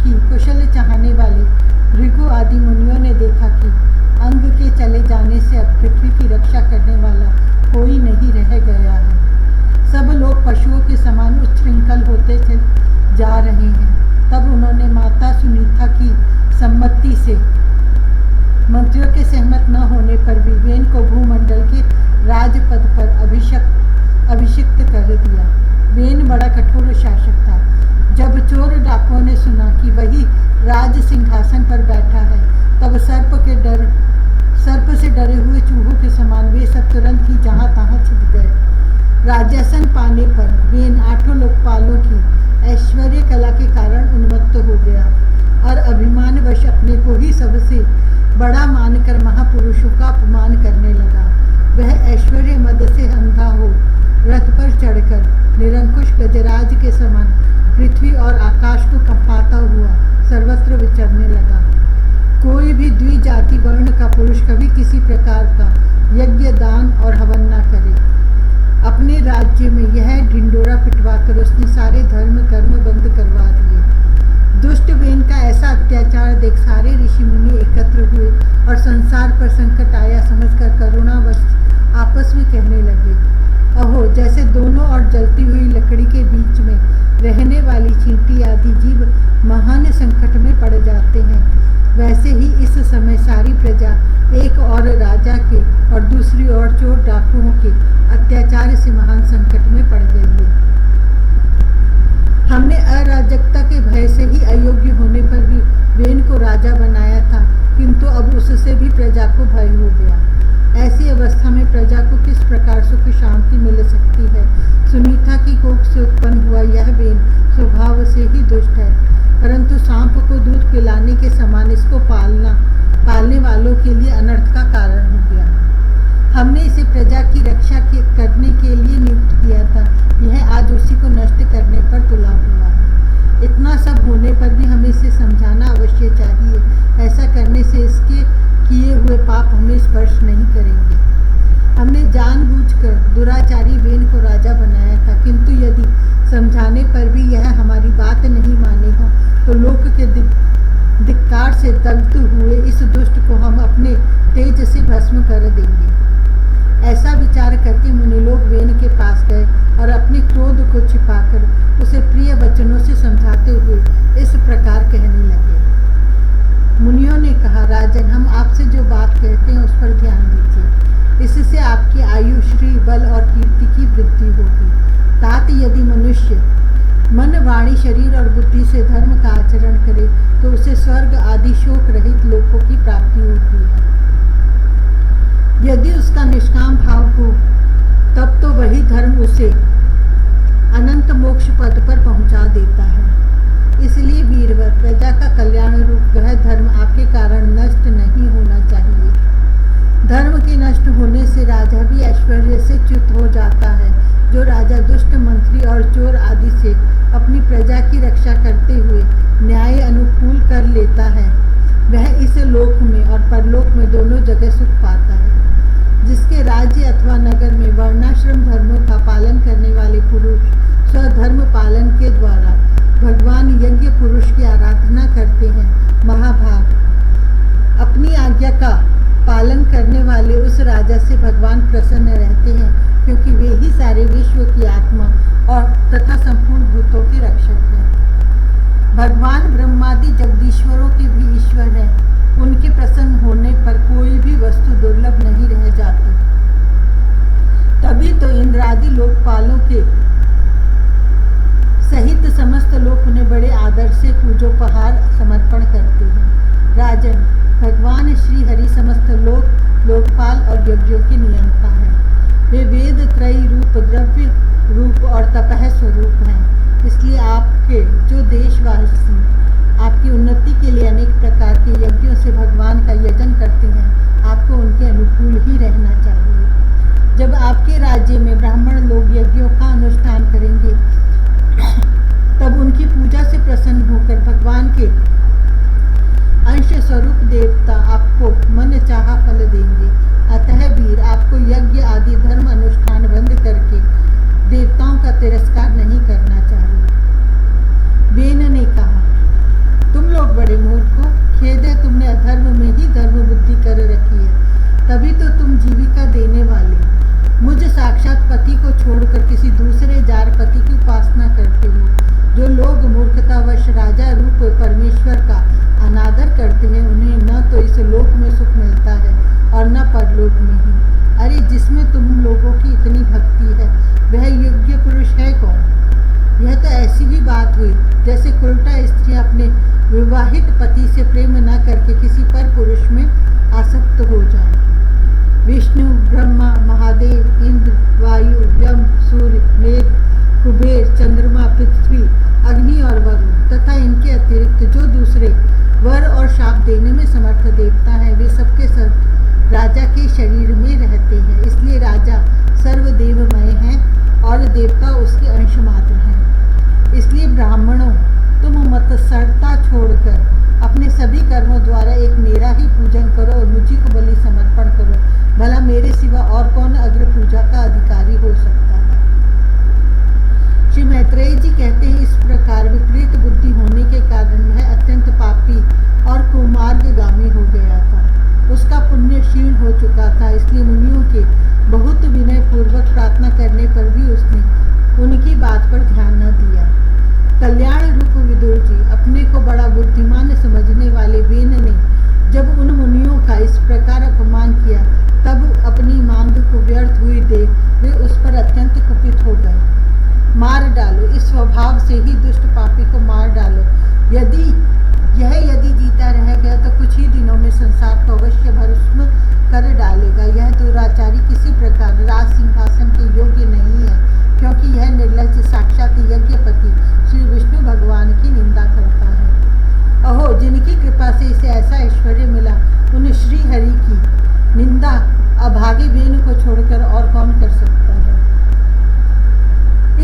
की कुशल चाहने वाले भृगु आदि मुनियों ने देखा कि अंग के चले जाने से अब पृथ्वी की रक्षा करने वाला कोई नहीं रह गया है। सब लोग पशुओं के समान उच्छृंखल होते जा रहे हैं। तब उन्होंने माता सुनीता की सम्मति से मंत्रियों के सहमत न होने पर भी वेन को भूमंडल के राजपद पर अभिषिक्त कर दिया। वेन बड़ा कठोर शासक था। जब चोर डाकुओं ने सुना कि वही राज सिंहासन पर बैठा है, तब सर्प से डरे हुए चूहों के समान वे सब तुरंत ही जहां तहां छिप गए। राज्यासन पाने पर वेन 8 लोकपालों की ऐश्वर्य कला के कारण उन्मत्त हो गया और अभिमानवश अपने को ही सबसे बड़ा मानकर महापुरुषों का अपमान करने लगा। वह ऐश्वर्य मद से अंधा हो रथ पर चढ़कर निरंकुश गजराज के समान पृथ्वी और आकाश को कंपाता हुआ सर्वत्र विचरने लगा। कोई भी द्विजाति वर्ण का पुरुष कभी किसी प्रकार का यज्ञ, दान और हवन न करे। अपने राज्य में यह ढिंडोरा पिटवाकर उसने सारे धर्म कर्म बंद करवा दिए। दुष्ट वेन का ऐसा अत्याचार देख सारे ऋषि मुनि एकत्र हुए और संसार पर संकट आया समझकर करुणावश आपस में कहने लगे, अहो, जैसे दोनों और जलती हुई लकड़ी के बीच में रहने वाली चींटी आदि जीव महान संकट में पड़ जाते हैं, वैसे ही इस समय सारी प्रजा एक और राजा के और दूसरी ओर चोर डाकुओं के अत्याचार से महान संकट में पड़ गई है। हमने अराजकता के भय से ही अयोग्य होने पर भी वेन को राजा बनाया था, किंतु अब उससे भी प्रजा को भय हो गया। ऐसी अवस्था में प्रजा को किस प्रकार सुख शांति मिल सकती है। सुनीता की कोख से उत्पन्न हुआ यह वेन स्वभाव से ही दुष्ट है, परंतु सांप को दूध पिलाने के समान इसको पालने वालों के लिए अनर्थ का कारण हो गया। हमने इसे प्रजा की रक्षा करने के लिए नियुक्त किया था, यह आज उसी को नष्ट करने पर तुला हुआ है। इतना सब होने पर भी हमें इसे समझाना अवश्य चाहिए। ऐसा करने से इसके किए हुए पाप हमें स्पर्श नहीं करेंगे। हमने जानबूझकर दुराचारी वेन को राजा बनाया था, किंतु यदि समझाने पर भी यह हमारी बात नहीं मानेगा तो लोक के धिक्कार से दग्ध हुए इस दुष्ट को हम अपने तेज से भस्म कर देंगे। ऐसा विचार करके मुनि लोग वेन के पास गए और अपने क्रोध को छिपाकर उसे प्रिय वचनों से समझाते हुए इस प्रकार कहने लगे। मुनियों ने कहा, राजन, हम आपसे जो बात कहते हैं उस पर ध्यान दीजिए। इससे आपकी आयु, श्री, बल और कीर्ति की वृद्धि होगी। तात यदि मनुष्य मन, वाणी, शरीर और बुद्धि से धर्म का आचरण करे तो उसे स्वर्ग आदि शोक रहित लोकों की प्राप्ति होती है। यदि उसका निष्काम भाव हो तब तो वही धर्म उसे अनंत मोक्ष पद पर पहुंचा देता है। इसलिए वीरवर, प्रजा का कल्याण रूप वह धर्म आपके कारण नष्ट नहीं होना चाहिए। धर्म के नष्ट होने से राजा भी ऐश्वर्य से च्युत हो जाता है। जो राजा दुष्ट मंत्री और चोर आदि से अपनी प्रजा की रक्षा करते हुए न्याय अनुकूल कर लेता है, वह इस लोक में और परलोक में दोनों जगह सुख पाता है। जिसके राज्य अथवा नगर में वर्णाश्रम धर्मों का पालन करने वाले पुरुष स्वधर्म पालन के द्वारा भगवान यज्ञ पुरुष की आराधना करते हैं, महाभाग अपनी आज्ञा का पालन करने वाले उस राजा से भगवान प्रसन्न रहते हैं, क्योंकि वे ही सारे विश्व की आत्मा और तथा संपूर्ण भूतों के रक्षक हैं। भगवान ब्रह्मादि जगदीश्वरों के भी ईश्वर हैं। उनके प्रसन्न होने पर कोई भी वस्तु दुर्लभ नहीं रह जाती। तभी तो इंद्रादि लोकपालों के सहित समस्त लोग उन्हें बड़े आदर से पूजोपहार समर्पण करते हैं। राजन, भगवान श्री हरि समस्त लोकपाल और यज्ञों के नियंता है। वे वेद त्रयी रूप, द्रव्य रूप और तपह स्वरूप हैं। इसलिए आपके जो देशवासी आपकी उन्नति के लिए अनेक प्रकार के यज्ञों से भगवान का यजन करते हैं, आपको उनके अनुकूल ही रहना चाहिए। जब आपके राज्य में ब्राह्मण लोग यज्ञों का अनुष्ठान करेंगे, तब उनकी पूजा से प्रसन्न होकर भगवान के अंश स्वरूप देवता आपको मन चाहा फल देंगे। अतः वीर, आपको यज्ञ तभी तो तुम जीविका देने वाले मुझ साक्षात पति को छोड़कर किसी दूसरे जार पति की उपासना करते हो। जो लोग मूर्खतावश राजा रूप परमेश्वर का अनादर करते हैं उन्हें न तो इस लोक में सुख मिलता है और न परलोक में ही। अरे जिसमें तुम लोगों की इतनी भक्ति है वह योग्य पुरुष है कौन? यह तो ऐसी भी बात हुई जैसे उल्टा स्त्री अपने विवाहित पति से प्रेम न करके किसी पर पुरुष में आसक्त हो जाए। विष्णु, ब्रह्मा, महादेव, इंद्र, वायु, यम, सूर्य, मेघ, कुबेर, चंद्रमा, पृथ्वी, अग्नि और वरुण तथा इनके अतिरिक्त जो दूसरे वर और शाप देने में समर्थ देवता हैं वे सबके सब राजा के शरीर में रहते हैं। इसलिए राजा सर्वदेवमय है और देवता उसके अंश मात्र हैं। इसलिए ब्राह्मणों, तुम मत्सरता छोड़कर अपने सभी कर्मों द्वारा एक मेरा ही पूजन करो और मुझी को बलि समर्पण करो। भला मेरे सिवा और कौन अग्र पूजा का अधिकारी हो सकता है? श्री मैत्रेय जी कहते हैं, इस प्रकार विपरीत बुद्धि होने के कारण वह अत्यंत पापी और कुमार्गगामी हो गया था। उसका पुण्य क्षीण हो चुका था। इसलिए मुनियों के बहुत विनय पूर्वक प्रार्थना करने पर भी उसने उनकी बात पर ध्यान न दिया। कल्याण रूप विदुर जी, अपने को बड़ा बुद्धिमान समझने वाले वेन ने जब उन मुनियों का इस प्रकार अपमान किया तब अपनी मांग को व्यर्थ हुई देख वे उस पर अत्यंत कुपित हो गए। मार डालो, इस स्वभाव से ही दुष्ट पापी को मार डालो। यदि जीता रह गया तो कुछ ही दिनों में संसार को अवश्य भस्म कर डालेगा। यह दुराचारी किसी प्रकार राज सिंहासन के योग्य नहीं है, क्योंकि यह निर्लज्ज साक्षात यज्ञपति श्री विष्णु भगवान की निंदा करता है। अहो, जिनकी कृपा से इसे ऐसा ऐश्वर्य मिला उन श्री हरि की निंदा अभागे वेन को छोड़कर और कौन कर सकता है?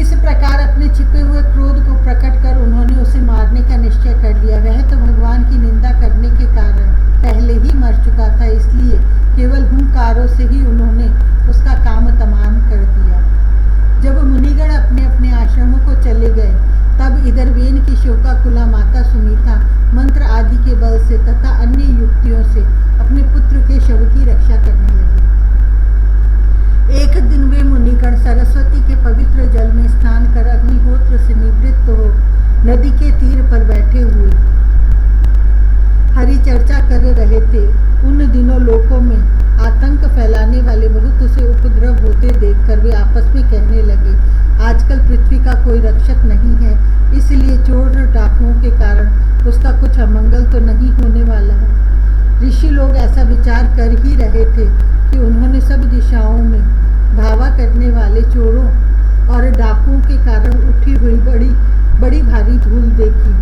इस प्रकार अपने छिपे हुए क्रोध को प्रकट कर उन्होंने उसे मारने का निश्चय कर लिया। वह तो भगवान की निंदा करने के कारण पहले ही मर चुका था, इसलिए केवल हुंकारों से ही उन्होंने उसका काम तमाम कर दिया। जब मुनिगण अपने अपने आश्रमों को चले गए तब इधर वेन की शोकाकुला माता सुनीता मंत्र आदि के बल से तथा अन्य युक्तियों से अपने पुत्र के शव की रक्षा करने लगी। एक दिन वे मुनिगण सरस्वती के पवित्र जल में स्नान कर अग्निहोत्र से निवृत्त हो नदी के तीर पर बैठे हुए हरि चर्चा कर रहे थे। उन दिनों लोकों में आतंक फैलाने वाले बहुत से उपद्रव होते देखकर वे आपस में कहने लगे, आजकल पृथ्वी का कोई रक्षक नहीं है, इसलिए चोर डाकुओं के कारण उसका कुछ अमंगल तो नहीं होने वाला है। ऋषि लोग ऐसा विचार कर ही रहे थे कि उन्होंने सब दिशाओं में धावा करने वाले चोरों और डाकुओं के कारण उठी हुई बड़ी भारी धूल देखी।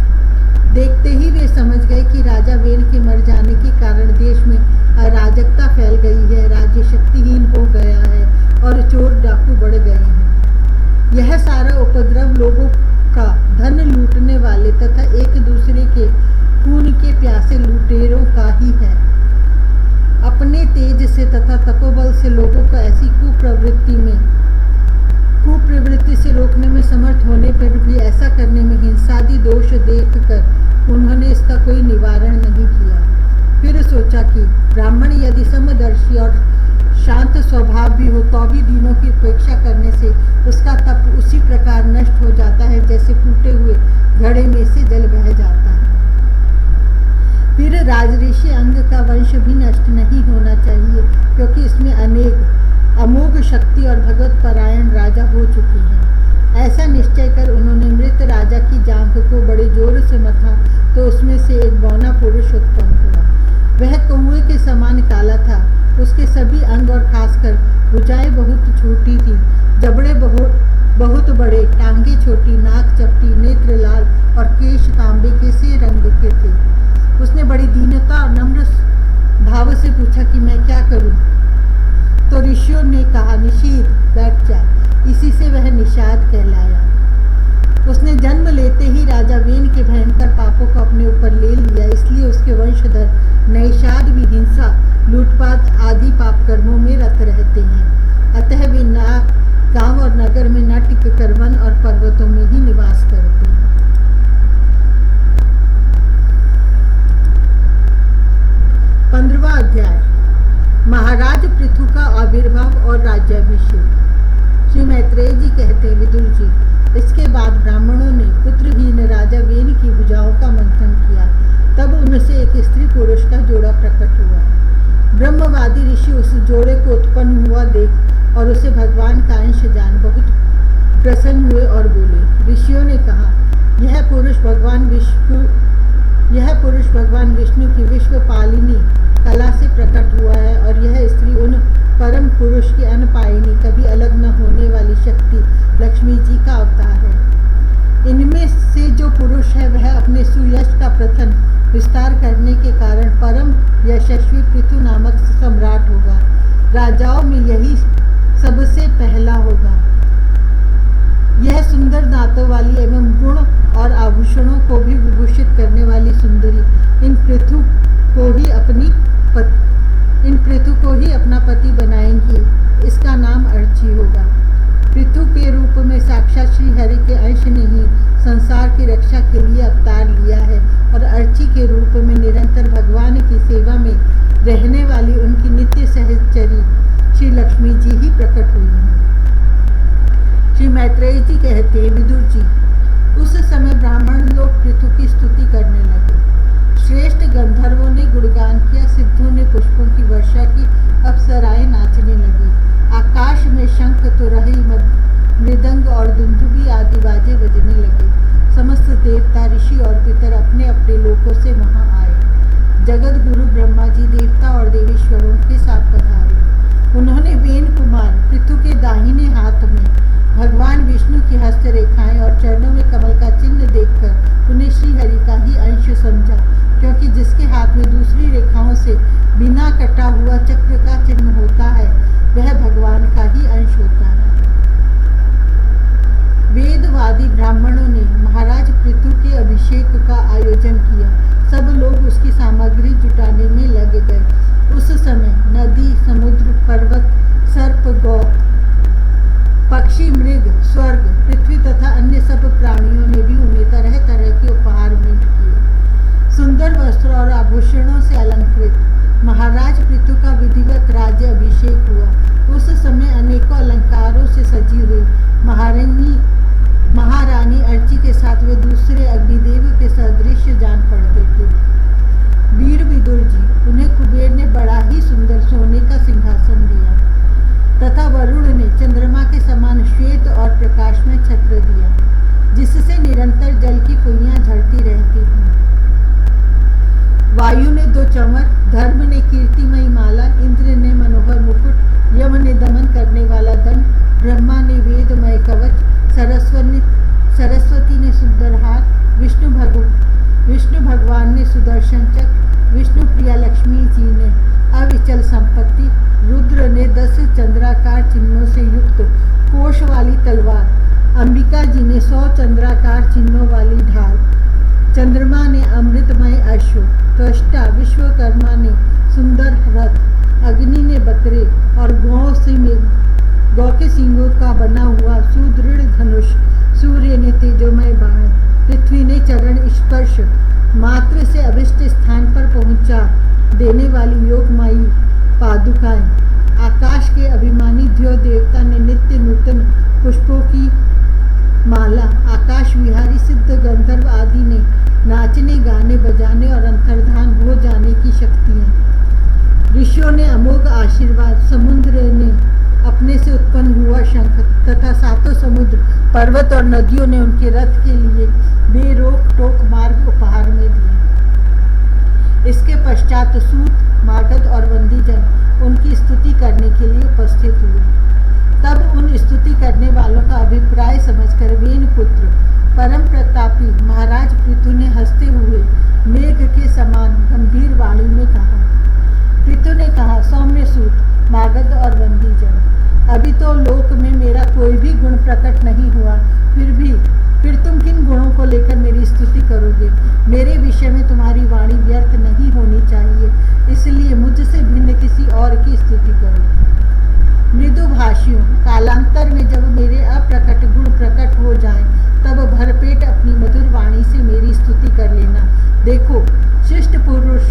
देखते ही वे समझ गए कि राजा वेन के मर जाने के कारण देश में अराजकता फैल गई है, राज्य शक्तिहीन हो गया है और चोर डाकू बढ़ गए हैं। यह सारा उपद्रव लोगों का धन लूटने वाले तथा एक दूसरे के खून के प्यासे लुटेरों का ही है। अपने तेज से तथा तपोबल से लोगों को ऐसी कुप्रवृत्ति से रोकने में समर्थ होने पर भी ऐसा करने में हिंसादि दोष देखकर उन्होंने इसका कोई निवारण नहीं किया। फिर सोचा कि ब्राह्मण यदि समदर्शी और शांत स्वभाव भी हो तो भी दिनों की उपेक्षा करने से उसका तप उसी प्रकार नष्ट हो जाता है जैसे फूटे हुए घड़े में से जल बह जाता है। फिर राजऋषि अंग का वंश भी नष्ट नहीं होना चाहिए, क्योंकि इसमें अनेक अमोघ शक्ति और भगवत परायण राजा हो चुके हैं। ऐसा निश्चय कर उन्होंने मृत राजा की जांघ को बड़े जोर से मथा तो उसमें से एक बौना पुरुष उत्पन्न हुआ। वह कौए के समान काला था। उसके सभी अंग और खासकर भुजाएं बहुत छोटी थी, जबड़े बहुत बड़े, टांगे छोटी, नाक चपटी, नेत्र लाल और केश तांबे के से रंग के थे। उसने बड़ी दीनता और नम्र भाव से पूछा कि मैं क्या करूं? तो ऋषियों ने कहा, निषीद, बैठ जा। इसी से वह निषाद कहलाया। उसने जन्म लेते ही राजा वेन के भयंकर पापों को अपने ऊपर ले लिया, इसलिए उसके वंशधर नैषाद भी हिंसा, लूटपाट आदि पाप कर्मों में रत रहते हैं। अतः वे गांव और नगर में न टिक कर वन और पर्वतों में ही निवास करते हैं। पंद्रहवां अध्याय। महाराज महाराज पृथु का आविर्भाव और राज्याभिषेक। श्री मैत्रेय जी कहते हैं, विदुर जी, इसके बाद ब्राह्मणों ने पुत्रहीन राजा वेन की भुजाओं का मंथन किया। तब उनसे एक स्त्री पुरुष का जोड़ा प्रकट हुआ। ब्रह्मवादी ऋषि उस जोड़े को उत्पन्न हुआ देख और उसे भगवान का अंश जान बहुत प्रसन्न हुए और बोले। ऋषियों ने कहा, यह पुरुष भगवान विष्णु की विश्वपालिनी कला से प्रकट हुआ है और यह स्त्री उन परम पुरुष की अनपायिनी कभी अलग न होने वाली शक्ति लक्ष्मी जी का अवतार है। इनमें से जो पुरुष है वह अपने सुयश का प्रथम विस्तार करने के कारण परम यशस्वी पृथु नामक सम्राट होगा। राजाओं में यही सबसे पहला होगा। यह सुंदर दांतों वाली एवं गुण और आभूषणों को भी विभूषित करने वाली सुंदरी इन पृथु को ही अपना पति बनाएंगी। इसका नाम अर्ची होगा। पृथु के रूप में साक्षात श्री हरि के अंश ने ही संसार की रक्षा के लिए अवतार लिया है और अर्ची के रूप में निरंतर भगवान की सेवा में रहने वाली उनकी नित्य सहचरी श्री लक्ष्मी जी ही प्रकट हुई हैं। श्री मैत्रेय जी कहते हैं, विदुर जी, उस समय ब्राह्मण लोग पृथु की स्तुति करने लगे। श्रेष्ठ गंधर्वों ने गुणगान किया, सिद्धों ने पुष्पों की वर्षा की, अप्सराएं नाचने लगी। आकाश में शंख तुरही मृदंग और दुंदुभी आदि बाजे बजने लगे। समस्त देवता ऋषि और पितर अपने अपने लोकों से वहां आए। जगत गुरु ब्रह्मा जी देवता और देवेश्वरों के साथ पधारे। उन्होंने वेन कुमार पृथु के दाहिने हाथ में भगवान विष्णु की हस्तरेखाएं और चरणों में कमल का चिन्ह देखकर उन्हें श्री हरि का ही अंश समझा, क्योंकि जिसके हाथ में दूसरी रेखाओं से बिना कटा हुआ चक्र का चिन्ह होता है वह भगवान का ही अंश होता है। वेदवादी ब्राह्मणों ने महाराज पृथु के अभिषेक का आयोजन किया। सब लोग उसकी सामग्री जुटाने में लगे गए। उस समय नदी, समुद्र, पर्वत, सर्प, गौ, पक्षी, मृग, स्वर्ग, पृथ्वी तथा अन्य सब प्राणियों ने भी उन्हें तरह तरह के उपहार भेंट किए। सुंदर वस्त्र और आभूषणों से अलंकृत महाराज पृथु का विधिवत राज्य अभिषेक हुआ। उस समय अनेकों अलंकारों से सजी हुई महारानी अर्ची के साथ वे दूसरे अग्निदेव के सदृश जान पड़ते थे। वीर विदुर जी, उन्हें कुबेर ने बड़ा ही सुंदर सोने का सिंहासन दिया तथा वरुण ने चंद्रमा के समान श्वेत और प्रकाशमय छत्र दिया, जिससे निरंतर जल की कुइयां झड़ती रहती थीं। वायु ने 2 चंवर, धर्म ने कीर्तिमयी माला, इंद्र ने मनोहर मुकुट, यम ने दमन करने वाला दंड, ब्रह्मा ने वेदमय कवच, सरस्वती ने सुंदर हार, विष्णु भगवान ने सुदर्शन चक्र, विष्णु प्रिया लक्ष्मी जी ने अविचल संपत्ति, रुद्र ने 10 चंद्राकार चिन्हों से युक्त कोश वाली तलवार, अंबिका जी ने 100 चंद्राकार चिन्हों वाली ढाल, चंद्रमा ने अमृतमय अश्व, त्वष्टा विश्वकर्मा ने सुंदर रथ, अग्नि ने बकरे और गौ के सींगों का बना हुआ सुदृढ़ धनुष, सूर्य ने तेजोमय बाण, पृथ्वी ने चरण स्पर्श मात्र से अभिष्ट स्थान पर पहुंचा देने वाली योगमायी पादुकाएं, आकाश के अभिमानी ध्यो देवता ने नित्य नूतन पुष्पों की माला, आकाश विहारी सिद्ध गंधर्व आदि ने नाचने, गाने, बजाने और अंतर्धान हो जाने की शक्तियां, ऋषियों ने अमोघ आशीर्वाद, समुद्र ने अपने से उत्पन्न हुआ शंख तथा 7 समुद्र, पर्वत और नदियों ने उनके रथ के लिए बेरोक टोक मार्ग उपहार में दिए। इसके पश्चात सूत, मागध और वंदीजन उनकी स्तुति करने के लिए उपस्थित हुए। तब उन स्तुति करने वालों का अभिप्राय समझकर वेन पुत्र परम प्रतापी महाराज पृथु ने हंसते हुए मेघ के समान गंभीर वाणी में कहा। पृथु ने कहा, सौम्य सूत, मागध और वंदीजन, अभी तो लोक में मेरा कोई भी गुण प्रकट नहीं हुआ, फिर तुम किन गुणों को लेकर मेरी स्तुति करोगे? मेरे विषय में तुम्हारी वाणी व्यर्थ नहीं होनी चाहिए, इसलिए मुझसे भिन्न किसी और की स्तुति करो। मृदुभाषियों, कालांतर में जब मेरे अप्रकट गुण प्रकट हो जाएं, तब भरपेट अपनी मधुर वाणी से मेरी स्तुति कर लेना। देखो, शिष्ट पुरुष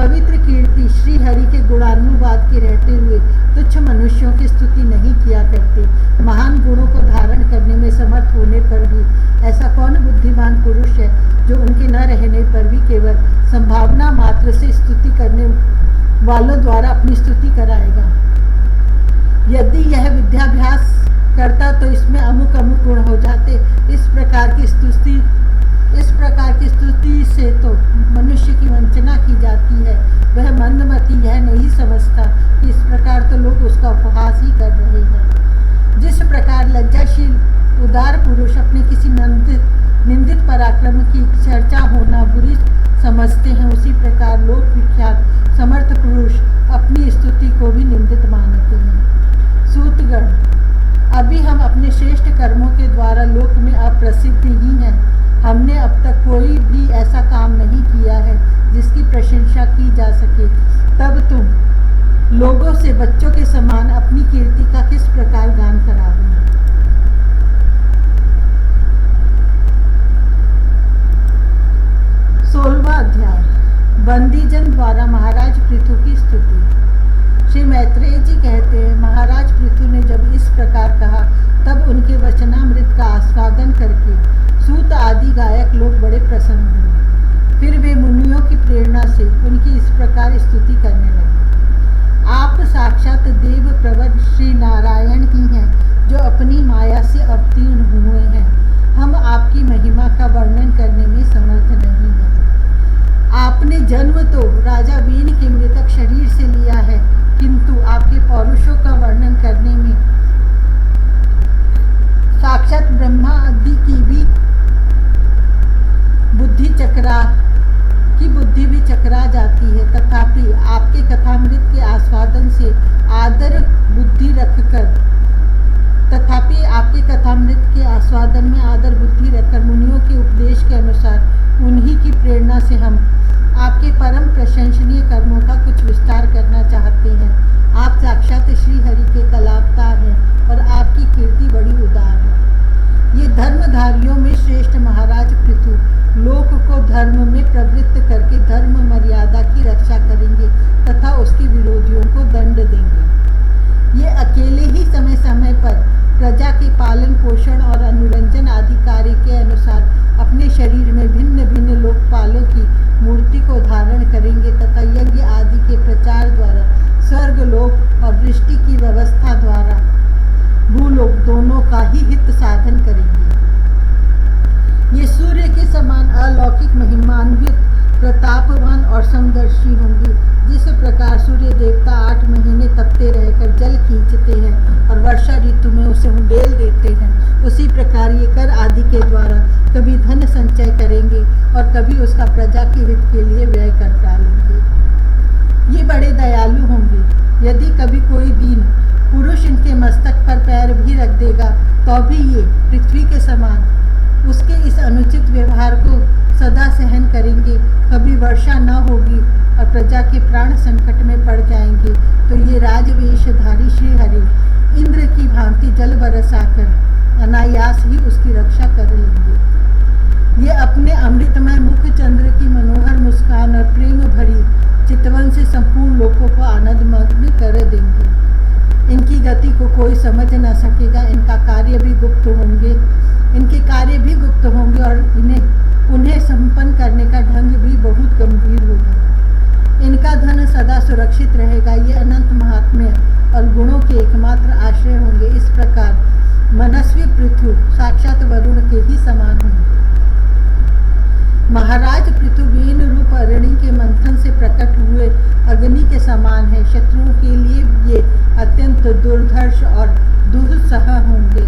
पवित्र कीर्ति श्री हरि के गुणानुवाद के रहते हुए तुच्छ मनुष्यों की स्तुति नहीं किया करते। महान गुणों को धारण करने में समर्थ होने पर भी ऐसा कौन बुद्धिमान पुरुष है जो उनके न रहने पर भी केवल संभावना मात्र से स्तुति करने वालों द्वारा अपनी स्तुति कराएगा। यदि यह विद्याभ्यास करता तो इसमें अमुक अमुक गुण हो जाते। इस प्रकार की स्तुति से तो मनुष्य की वंचना की जाती है। वह मंदमती यह नहीं समझता कि इस प्रकार तो लोग उसका उपहास ही कर रहे हैं। जिस प्रकार लज्जाशील उदार पुरुष अपने किसी निंदित पराक्रम की चर्चा होना बुरी समझते हैं, उसी प्रकार लोक विख्यात समर्थ पुरुष अपनी स्तुति को भी निंदित मानते हैं। सूतगण, अभी हम अपने श्रेष्ठ कर्मों के द्वारा लोक में अप्रसिद्ध ही हैं। हमने अब तक कोई भी ऐसा काम नहीं किया है जिसकी प्रशंसा की जा सके। तब तुम लोगों से बच्चों के समान अपनी कीर्ति का किस प्रकार गान करावे। 16वां अध्याय, बंदीजन द्वारा महाराज पृथु की स्तुति। श्री मैत्रेय जी कहते हैं, महाराज पृथु ने जब इस प्रकार कहा तब उनके वचनामृत का आस्वादन करके सूत आदि गायक लोग बड़े प्रसन्न हुए। फिर वे मुनियों की प्रेरणा से उनकी इस प्रकार स्तुति करने लगे। आप साक्षात देव प्रवर श्री नारायण ही हैं जो अपनी माया से अवतीर्ण हुए हैं। हम आपकी महिमा का वर्णन करने में समर्थ नहीं हैं। आपने जन्म तो राजा वीन के मृतक शरीर से लिया है, किंतु आपके पौरुषों का वर्णन करने में साक्षात ब्रह्मा आदि की बुद्धि भी चकरा जाती है। तथापि आपके कथामृत के आस्वादन से आदर बुद्धि रखकर मुनियों के उपदेश के अनुसार उन्हीं की प्रेरणा से हम आपके परम प्रशंसनीय कर्मों का कुछ विस्तार करना चाहते हैं। आप साक्षात श्री हरि के कलावतार हैं और आपकी कीर्ति बड़ी उदार है। ये धर्मधारियों में श्रेष्ठ महाराज पृथु लोक को धर्म में प्रवृत्त करके धर्म मर्यादा की रक्षा करेंगे तथा उसके विरोधियों को दंड देंगे। ये अकेले ही समय समय पर प्रजा के पालन पोषण और अनुरंजन आदि कार्य के अनुसार अपने शरीर में भिन्न भिन्न लोकपालों की मूर्ति को धारण करेंगे तथा यज्ञ आदि के प्रचार द्वारा स्वर्ग लोक और दृष्टि की व्यवस्था द्वारा भूलोक दोनों का ही हित साधन करेंगे। ये सूर्य के समान अलौकिक महिमान्वित प्रतापवान और समदर्शी होंगे। जिस प्रकार सूर्य देवता 8 महीने तपते रहकर जल खींचते हैं और वर्षा ऋतु में उसे उंडेल देते हैं, उसी प्रकार ये कर आदि के द्वारा कभी धन संचय करेंगे और कभी उसका प्रजा के हित के लिए व्यय कर डालेंगे। ये बड़े दयालु होंगे। यदि कभी कोई दीन पुरुष इनके मस्तक पर पैर भी रख देगा तो भी ये पृथ्वी के समान उसके इस अनुचित व्यवहार को सदा सहन करेंगे। कभी वर्षा न होगी और प्रजा के प्राण संकट में पड़ जाएंगे तो ये राजवेशधारी श्री हरि इंद्र की भांति जल बरसाकर अनायास ही उसकी रक्षा कर लेंगे। ये अपने अमृतमय मुख चंद्र की मनोहर मुस्कान और प्रेम भरी चितवन से संपूर्ण लोगों को आनंदमग्न कर देंगे। इनकी गति को कोई समझ न सकेगा। इनके कार्य भी गुप्त होंगे और उन्हें संपन्न करने का ढंग भी बहुत गंभीर होगा। इनका धन सदा सुरक्षित रहेगा। ये अनंत महात्म्य और गुणों के एकमात्र आश्रय होंगे। इस प्रकार मनस्वी पृथु साक्षात वरुण के ही समान होंगे। महाराज पृथु वीन रूप अरणि के मंथन से प्रकट हुए अग्नि के समान है। शत्रुओं के लिए ये अत्यंत दुर्धर्ष और दुस्सह होंगे।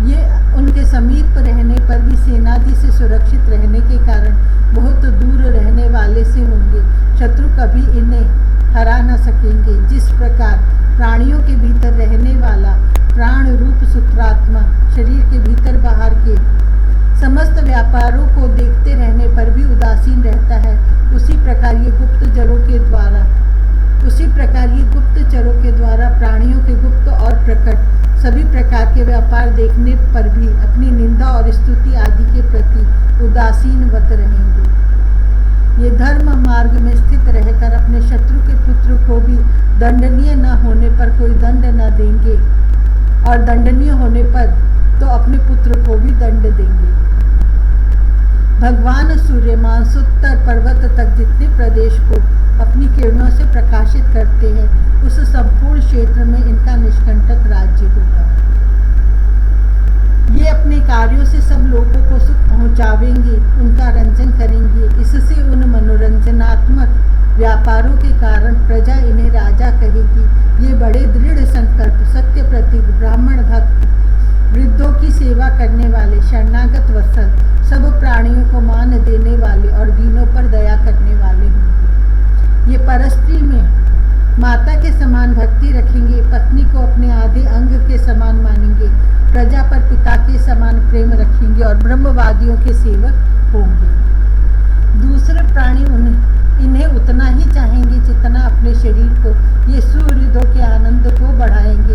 ये उनके समीप रहने पर भी सेनादि से सुरक्षित रहने के कारण बहुत दूर रहने वाले से होंगे। शत्रु कभी इन्हें हरा न सकेंगे। जिस प्रकार प्राणियों के भीतर रहने वाला प्राण रूप सूत्रात्मा शरीर के भीतर बाहर के समस्त व्यापारों को देखते रहने पर भी उदासीन रहता है, उसी प्रकार ये गुप्तचरों के द्वारा प्राणियों के गुप्त और प्रकट सभी प्रकार के व्यापार देखने पर भी अपनी निंदा और स्तुति आदि के प्रति उदासीनवत रहेंगे। ये धर्म मार्ग में स्थित रहकर अपने शत्रु के पुत्र को भी दंडनीय न होने पर कोई दंड न देंगे, और दंडनीय होने पर तो अपने पुत्र को भी दंड देंगे। भगवान सूर्य मानसोत्तर पर्वत तक जितने प्रदेश को अपनी किरणों से प्रकाशित करते हैं, उस संपूर्ण क्षेत्र में इनका निष्कंटक राज्य होगा। ये अपने कार्यों से सब लोगों को सुख पहुंचावेंगे, उनका रंजन करेंगे। इससे उन मनोरंजनात्मक व्यापारों के कारण प्रजा इन्हें राजा कहेगी। ये बड़े दृढ़ संकल्प, सत्य प्रतीक, ब्राह्मण भक्त, वृद्धों की सेवा करने वाले, शरणागत वत्सल, सब प्राणियों को मान देने वाले और दीनों पर दया करने वाले होंगे। ये परस्त्री में माता के समान भक्ति रखेंगे, पत्नी को अपने आधे अंग के समान मानेंगे, प्रजा पर पिता के समान प्रेम रखेंगे और ब्रह्मवादियों के सेवक होंगे। दूसरे प्राणी इन्हें उतना ही चाहेंगे जितना अपने शरीर को। ये सुहृदों के आनंद को बढ़ाएंगे।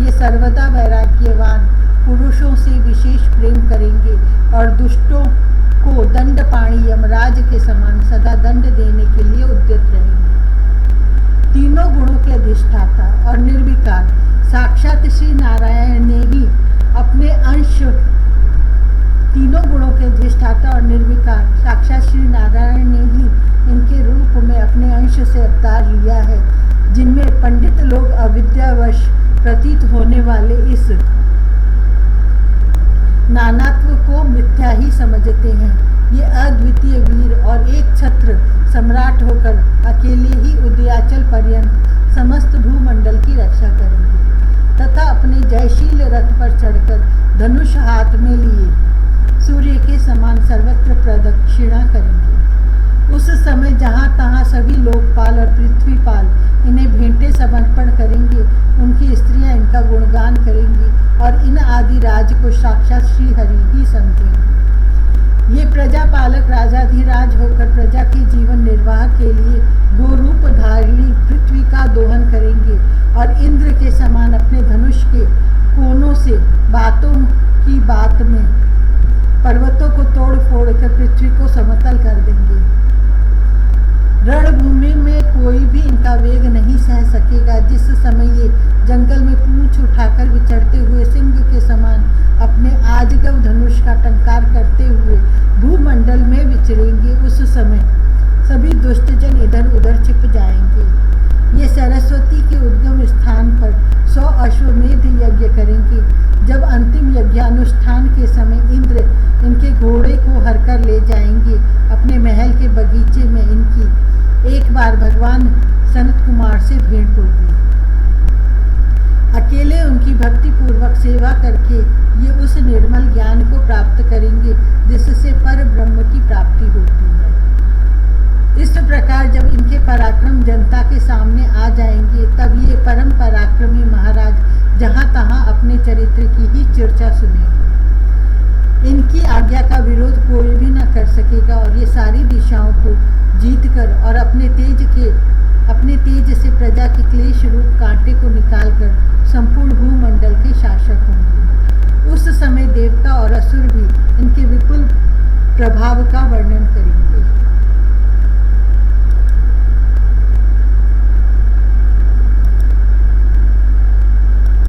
ये सर्वदा वैराग्यवान पुरुषों से विशेष प्रेम करेंगे और दुष्टों को दंडपाणी यमराज के समान सदा दंड देने के लिए उद्यत रहेंगे। तीनों गुणों के अधिष्ठाता और निर्विकार साक्षात श्री नारायण ने ही अपने अंश तीनों गुणों के अधिष्ठाता और निर्विकार साक्षात श्री नारायण ने ही इनके रूप में अपने अंश से अवतार लिया है, जिनमें पंडित लोग अविद्यावश प्रतीत होने वाले इस नानात्व को मिथ्या ही समझते हैं। ये अद्वितीय वीर और एक छत्र सम्राट होकर अकेले ही उदयाचल पर्यंत समस्त भूमंडल की रक्षा करेंगे तथा अपने जयशील रथ पर चढ़कर धनुष हाथ में लिए सूर्य के समान सर्वत्र प्रदक्षिणा करेंगे। उस समय जहाँ तहाँ सभी लोकपाल और पृथ्वीपाल इन्हें भेंटे समर्पण करेंगे। उनकी स्त्रियां इनका गुणगान करेंगी और इन आदि राज को साक्षात श्री हरि ही समझेंगे। ये प्रजा पालक राजाधिराज होकर प्रजा के जीवन निर्वाह के लिए गोरूप धारिणी पृथ्वी का दोहन करेंगे और इंद्र के समान अपने धनुष के कोनों से बातों की बात में पर्वतों को तोड़ फोड़ कर पृथ्वी को समतल कर देंगे। रणभूमि में कोई भी इनका वेग नहीं सह सकेगा। जिस समय ये जंगल में पूंछ उठाकर विचरते हुए सिंह के समान अपने आजगव धनुष का टंकार करते हुए भूमंडल में विचरेंगे, उस समय सभी दुष्टजन इधर उधर छिप जाएंगे। ये सरस्वती के उद्गम स्थान पर 100 अश्वमेध यज्ञ करेंगे। जब अंतिम यज्ञानुष्ठान के समय इंद्र इनके घोड़े को हरकर ले जाएंगे अपने महल के बगीचे में, इनकी एक बार भगवान सनत कुमार से भेंट होगी। अकेले उनकी भक्ति पूर्वक सेवा करके ये उस निर्मल ज्ञान को प्राप्त करेंगे जिससे पर ब्रह्म की प्राप्ति होती है। इस प्रकार जब इनके पराक्रम जनता के सामने आ जाएंगे, तब ये परम पराक्रमी महाराज जहाँ तहाँ अपने चरित्र की ही चर्चा सुनेंगे। इनकी आज्ञा का विरोध कोई भी न कर सकेगा और ये सारी दिशाओं को जीतकर और अपने तेज से प्रजा के क्लेश रूप कांटे को निकालकर संपूर्ण भूमंडल के शासक होंगे। उस समय देवता और असुर भी इनके विपुल प्रभाव का वर्णन करेंगे।